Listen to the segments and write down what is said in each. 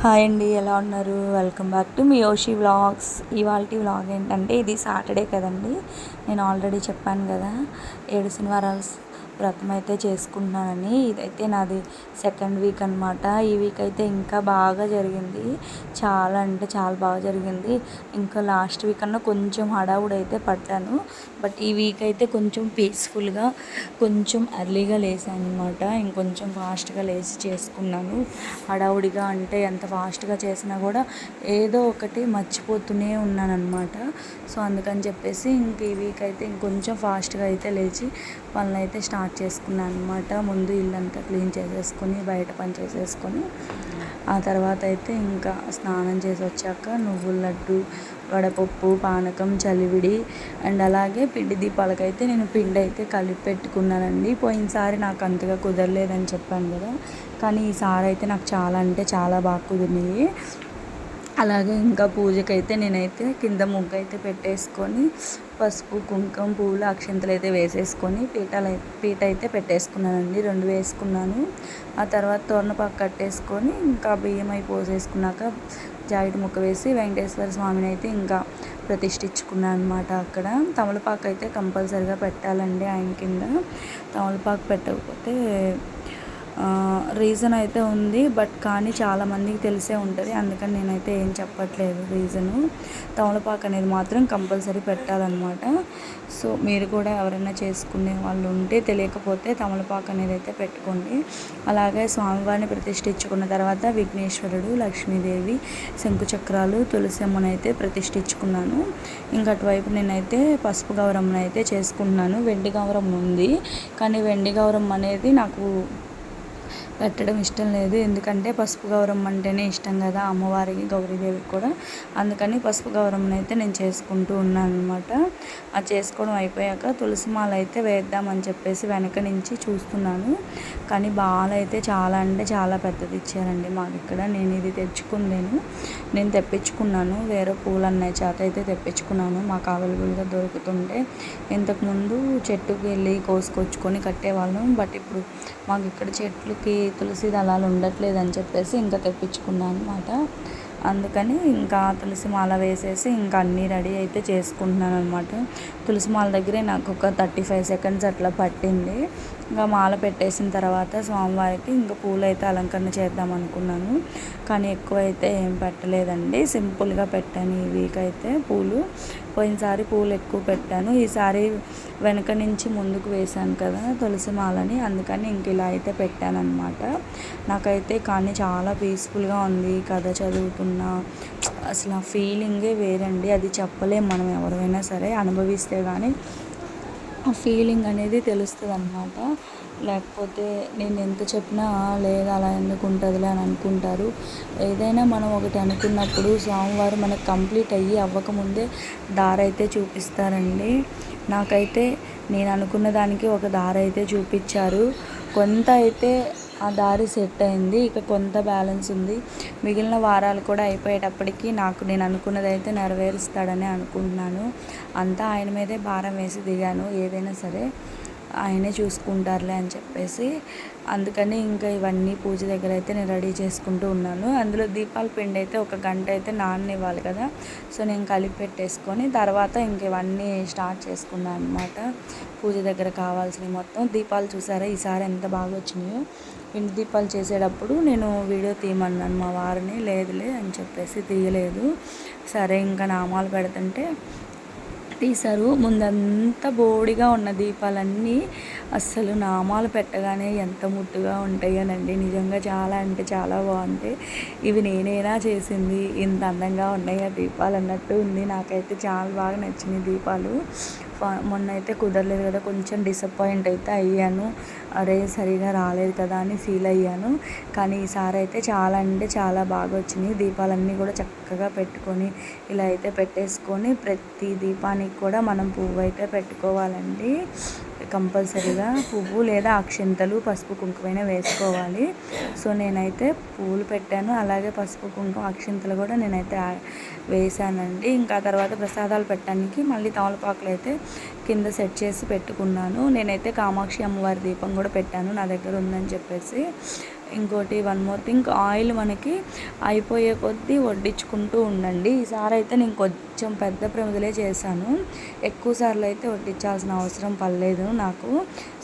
Hi అండి, ఎలా ఉన్నారు? Welcome back to me యోషి vlogs. ఇవాల్టి వ్లాగ్ ఏంటంటే, ఇది సాటర్డే కదండి. నేను ఆల్రెడీ చెప్పాను కదా, 7 శనివారాలు వ్రతం అయితే చేసుకుంటున్నానని. ఇదైతే నాది సెకండ్ వీక్ అనమాట. ఈ వీక్ అయితే ఇంకా బాగా జరిగింది, చాలా అంటే చాలా బాగా జరిగింది. ఇంకా లాస్ట్ వీక్ అన్నా కొంచెం హడావుడి అయితే పడ్డాను, బట్ ఈ వీక్ అయితే కొంచెం పీస్ఫుల్గా, కొంచెం ఎర్లీగా లేసాను అనమాట. ఇంకొంచెం ఫాస్ట్గా లేచి చేసుకున్నాను. హడావుడిగా అంటే ఎంత ఫాస్ట్గా చేసినా కూడా ఏదో ఒకటి మర్చిపోతూనే ఉన్నానన్నమాట. సో అందుకని చెప్పేసి ఇంక ఈ వీక్ అయితే ఇంకొంచెం ఫాస్ట్గా అయితే లేచి పనులు అయితే స్టార్ట్ చేసుకున్నాను అనమాట. ముందు ఇల్లంతా క్లీన్ చేసేసుకొని, బయట పని చేసేసుకొని, ఆ తర్వాత అయితే ఇంకా స్నానం చేసి వచ్చాక నువ్వుల లడ్డు, వడపప్పు, పానకం, చలివిడి అండ్ అలాగే పిండి దీపాలకైతే నేను పిండి అయితే కలిపి పెట్టుకున్నానండి. పోయినసారి నాకు అంతగా కుదరలేదని చెప్పాను కదా, కానీ ఈసారి అయితే నాకు చాలా అంటే చాలా బాగా కుదిరినాయి. అలాగే ఇంకా పూజకైతే నేనైతే కింద ముగ్గు అయితే పెట్టేసుకొని, పసుపు, కుంకుమ, పువ్వులు, అక్షంతలు అయితే వేసేసుకొని పీట అయితే పెట్టేసుకున్నానండి. 2 వేసుకున్నాను. ఆ తర్వాత తోరణపాకు కట్టేసుకొని ఇంకా బియ్యం అయి పోసేసుకున్నాక జాకెట్ ముక్క వేసి వెంకటేశ్వర స్వామిని అయితే ఇంకా ప్రతిష్ఠించుకున్నాను అనమాట. అక్కడ తమలపాకు అయితే కంపల్సరిగా పెట్టాలండి ఆయన కింద. తమలపాకు పెట్టకపోతే రీజన్ అయితే ఉంది, బట్ కానీ చాలామందికి తెలిసే ఉంటుంది, అందుకని నేనైతే ఏం చెప్పట్లేదు రీజను. తమలపాకు అనేది మాత్రం కంపల్సరీ పెట్టాలన్నమాట. సో మీరు కూడా ఎవరైనా చేసుకునే వాళ్ళు ఉంటే, తెలియకపోతే తమలపాకు అనేది అయితే పెట్టుకోండి. అలాగే స్వామివారిని ప్రతిష్ఠించుకున్న తర్వాత విఘ్నేశ్వరుడు, లక్ష్మీదేవి, శంకుచక్రాలు, తులసమ్మను అయితే ప్రతిష్ఠించుకున్నాను. ఇంకా అటువైపు నేనైతే పసుపు గౌరమ్మను అయితే చేసుకుంటున్నాను. వెండి గౌరమ్మ ఉంది, కానీ వెండి గౌరమ్మ అనేది నాకు పెట్టడం ఇష్టం లేదు. ఎందుకంటే పసుపు గౌరమ్మ అంటేనే ఇష్టం కదా అమ్మవారికి, గౌరీదేవికి కూడా. అందుకని పసుపు గౌరమ్మను అయితే నేను చేసుకుంటూ ఉన్నాను అనమాట. అది చేసుకోవడం అయిపోయాక తులసి మాల అయితే వేద్దామని చెప్పేసి వెనక నుంచి చూస్తున్నాను, కానీ బాల అయితే చాలా అంటే చాలా పెద్దది ఇచ్చారండి మాకు ఇక్కడ. నేను ఇది నేను తెప్పించుకున్నాను, వేరే పూలు అన్నయ్య చేత అయితే తెప్పించుకున్నాను. మాకు అవైలబుల్గా దొరుకుతుంటే ఇంతకుముందు చెట్టుకి వెళ్ళి కోసుకొచ్చుకొని కట్టేవాళ్ళం, బట్ ఇప్పుడు మాకు ఇక్కడ చెట్లకి తులసి దళాలు ఉండట్లేదు అని చెప్పేసి ఇంకా తెప్పించుకున్నాను అనమాట. అందుకని ఇంకా తులసి మాల వేసేసి ఇంకా అన్నీ రెడీ అయితే చేసుకుంటున్నాను అనమాట. తులసి మాల దగ్గరే నాకు ఒక 35 సెకండ్స్ అట్లా పట్టింది. ఇంకా మాల పెట్టేసిన తర్వాత స్వామివారికి ఇంకా పూలు అయితే అలంకరణ చేద్దాం అనుకున్నాను, కానీ ఎక్కువ అయితే ఏం పెట్టలేదండి, సింపుల్గా పెట్టాను ఈ వీక్ అయితే పూలు. పోయినసారి పూలు ఎక్కువ పెట్టాను, ఈసారి వెనక నుంచి ముందుకు వేశాను కదా తులసి మాలని, అందుకని ఇంక ఇలా అయితే పెట్టాను అనమాట. నాకైతే కానీ చాలా పీస్ఫుల్గా ఉంది కథ చదువుతున్నా. అసలు ఆ ఫీలింగే వేరండి, అది చెప్పలేం. మనం ఎవరైనా సరే అనుభవిస్తే కానీ ఆ ఫీలింగ్ అనేది తెలుస్తుంది అన్నమాట. లేకపోతే నేను ఎంత చెప్పినా లేదు అలా ఎందుకు ఉంటుందిలే అని అనుకుంటారు. ఏదైనా మనం ఒకటి అనుకున్నప్పుడు స్వామివారు మనకు కంప్లీట్ అవ్వకముందే దారి అయితే చూపిస్తారండి. నాకైతే నేను అనుకున్న దానికి ఒక దారి అయితే చూపించారు. కొంత అయితే ఆ దారి సెట్ అయింది, ఇక కొంత బ్యాలెన్స్ ఉంది. మిగిలిన వారాలు కూడా అయిపోయేటప్పటికి నేను అనుకున్నది అయితే నెరవేరుస్తాడని అనుకుంటున్నాను. అంతా ఆయన మీదే భారం వేసి దిగాను, ఏదైనా సరే ఆయనే చూసుకుంటారులే అని చెప్పేసి. అందుకని ఇంకా ఇవన్నీ పూజ దగ్గర అయితే నేను రెడీ చేసుకుంటూ ఉన్నాను. అందులో దీపాల పిండి అయితే 1 గంట అయితే నాననివ్వాలి కదా, సో నేను కలిపి పెట్టేసుకొని తర్వాత ఇంక ఇవన్నీ స్టార్ట్ చేసుకున్నాను అనమాట. పూజ దగ్గర కావాల్సినవి మొత్తం. దీపాలు చూసారా ఈసారి ఎంత బాగా వచ్చినాయో. పిండి దీపాలు చేసేటప్పుడు నేను వీడియో తీయమన్నాను మా వారిని, లేదులే అని చెప్పేసి తీయలేదు. సరే ఇంకా నామాలు పెడుతుంటే తీశారు. ముందంతా బోడిగా ఉన్న దీపాలన్నీ అస్సలు నామాలు పెట్టగానే ఎంత ముద్దుగా ఉంటాయోనండి, నిజంగా చాలా అంటే చాలా బాగుంటాయి. ఇవి నేనేనా చేసింది, ఇంత అందంగా ఉన్నాయి ఆ దీపాలు అన్నట్టు ఉంది. నాకైతే చాలా బాగా నచ్చినాయి దీపాలు. మొన్న అయితే కుదరలేదు కదా, కొంచెం డిసప్పాయింట్ అయితే అయ్యాను. అరే సరిగా రాలేదు కదా అని ఫీల్ అయ్యాను. కానీ ఈసారి అయితే చాలా అంటే చాలా బాగా వచ్చినాయి. దీపాలన్నీ కూడా చక్కగా పెట్టుకొని ఇలా అయితే పెట్టేసుకొని, ప్రతి దీపానికి కూడా మనం పువ్వు అయితే పెట్టుకోవాలండి. కంపల్సరీగా పువ్వు లేదా అక్షింతలు, పసుపు కుంకుమైనా వేసుకోవాలి. సో నేనైతే పువ్వులు పెట్టాను, అలాగే పసుపు కుంకుమ అక్షింతలు కూడా నేనైతే వేసానండి. ఇంకా తర్వాత ప్రసాదాలు పెట్టడానికి మళ్ళీ తమలపాకులు అయితే కింద సెట్ చేసి పెట్టుకున్నాను. నేనైతే కామాక్షి అమ్మవారి దీపం కూడా పెట్టాను, నా దగ్గర ఉందని చెప్పేసి. ఇంకోటి వన్ మోర్ థింగ్, ఆయిల్ మనకి అయిపోయే కొద్దీ వడ్డించుకుంటూ ఉండండి. ఈసారి అయితే నేను కొంచెం పెద్ద ప్రమిదలే చేశాను, ఎక్కువ సార్లు అయితే వడ్డించాల్సిన అవసరం పడలేదు నాకు.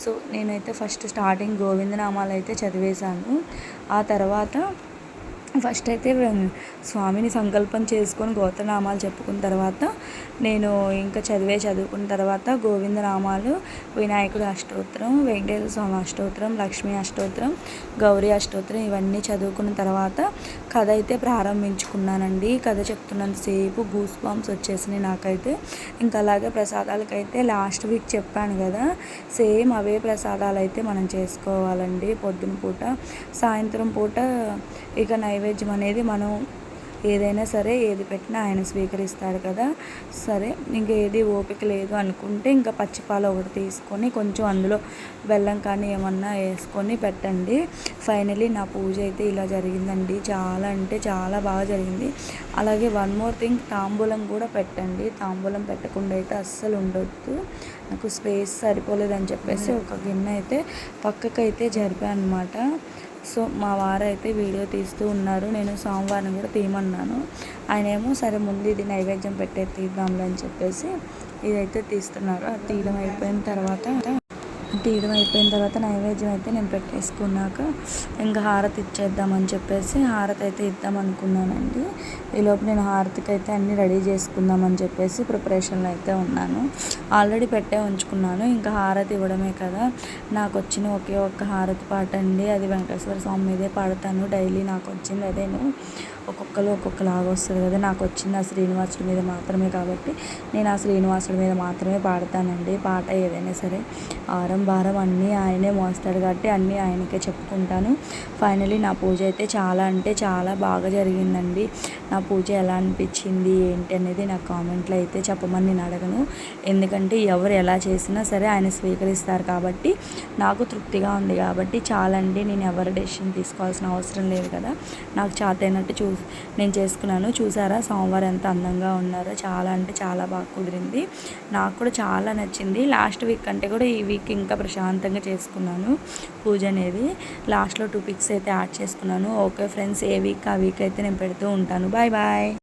సో నేనైతే ఫస్ట్ స్టార్టింగ్ గోవిందనామాలు అయితే చదివేశాను. ఆ తర్వాత ఫస్ట్ అయితే స్వామిని సంకల్పం చేసుకొని గోత్రనామాలు చెప్పుకున్న తర్వాత నేను ఇంకా చదువుకున్న తర్వాత గోవిందనామాలు, వినాయకుడి అష్టోత్తరం, వెంకటేశ్వర స్వామి అష్టోత్తరం, లక్ష్మీ అష్టోత్తరం, గౌరీ అష్టోత్తరం ఇవన్నీ చదువుకున్న తర్వాత కథ అయితే ప్రారంభించుకున్నానండి. కథ చెప్తున్నంతసేపు గూస్ బాంబ్స్ వచ్చేసినాయి నాకైతే. ఇంకా అలాగే ప్రసాదాలకైతే లాస్ట్ వీక్ చెప్పాను కదా, సేమ్ అవే ప్రసాదాలు అయితే మనం చేసుకోవాలండి. పొద్దున పూట, సాయంత్రం పూట ఇక నైవేద్యం అనేది మనం ఏదైనా సరే ఏది పెట్టినా ఆయన స్వీకరిస్తాడు కదా. సరే ఇంకా ఏది ఓపిక లేదు అనుకుంటే ఇంకా పచ్చిపాలు ఒకటి తీసుకొని కొంచెం అందులో బెల్లం కానీ ఏమన్నా వేసుకొని పెట్టండి. ఫైనలీ నా పూజ అయితే ఇలా జరిగిందండి. చాలా అంటే చాలా బాగా జరిగింది. అలాగే వన్ మోర్ థింగ్, తాంబూలం కూడా పెట్టండి. తాంబూలం పెట్టకుండా అయితే అస్సలు ఉండొద్దు. నాకు స్పేస్ సరిపోలేదని చెప్పేసి ఒక గిన్నె అయితే పక్కకైతే జరిపాను అనమాట. సో మా వారు అయితే వీడియో తీస్తూ ఉన్నారు. నేను సోమవారం కూడా తీయమన్నాను. ఆయన ఏమో సరే ముందు ఇది నైవేద్యం పెట్టే తీద్దాంలే అని చెప్పేసి ఇదైతే తీస్తున్నారు. అది తీయడం అయిపోయిన తర్వాత నైవేద్యం అయితే నేను పెట్టేసుకున్నాక ఇంకా హారతి ఇచ్చేద్దామని చెప్పేసి హారతి అయితే ఇద్దాం అనుకున్నానండి. ఈలోపు నేను హారతికి అయితే అన్నీ రెడీ చేసుకుందామని చెప్పేసి ప్రిపరేషన్లో అయితే ఉన్నాను. ఆల్రెడీ పెట్టే ఉంచుకున్నాను. ఇంకా హారతి ఇవ్వడమే కదా. నాకు వచ్చిన ఒకే ఒక్క హారతి పాట అండి, అది వెంకటేశ్వర స్వామి మీదే పాడతాను డైలీ. నాకు వచ్చింది అదేను. ఒక్కొక్కరు ఒక్కొక్కలాగా వస్తుంది కదా. నాకు వచ్చింది ఆ శ్రీనివాసుడి మీద మాత్రమే కాబట్టి నేను ఆ శ్రీనివాసుడి మీద మాత్రమే పాడతానండి. పాట ఏదైనా సరే ఆరం భారం అన్నీ ఆయనే మోస్తాడు కాబట్టి అన్నీ ఆయనకే చెప్పుకుంటాను. ఫైనలీ నా పూజ అయితే చాలా అంటే చాలా బాగా జరిగిందండి. నా పూజ ఎలా అనిపించింది ఏంటి అనేది నాకు కామెంట్లో అయితే చెప్పమని నేను అడగను. ఎందుకంటే ఎవరు ఎలా చేసినా సరే ఆయన స్వీకరిస్తారు కాబట్టి నాకు తృప్తిగా ఉంది కాబట్టి చాలండి. నేను ఎవరి డెసిషన్ తీసుకోవాల్సిన అవసరం లేదు కదా. నాకు చేతైనట్టు నేను చేసుకున్నాను. చూసారా సోమవారం ఎంత అందంగా ఉన్నారో. చాలా అంటే చాలా బాగా కుదిరింది. నాకు కూడా చాలా నచ్చింది. లాస్ట్ వీక్ కంటే కూడా ఈ వీక్ ఇంకా ప్రశాంతంగా చేసుకున్నాను పూజ అనేది. లాస్ట్లో 2 పిక్స్ అయితే యాడ్ చేసుకున్నాను. ఓకే ఫ్రెండ్స్, ఏ వీక్ ఆ వీక్ అయితే నేను పెడుతూ ఉంటాను. Bye bye.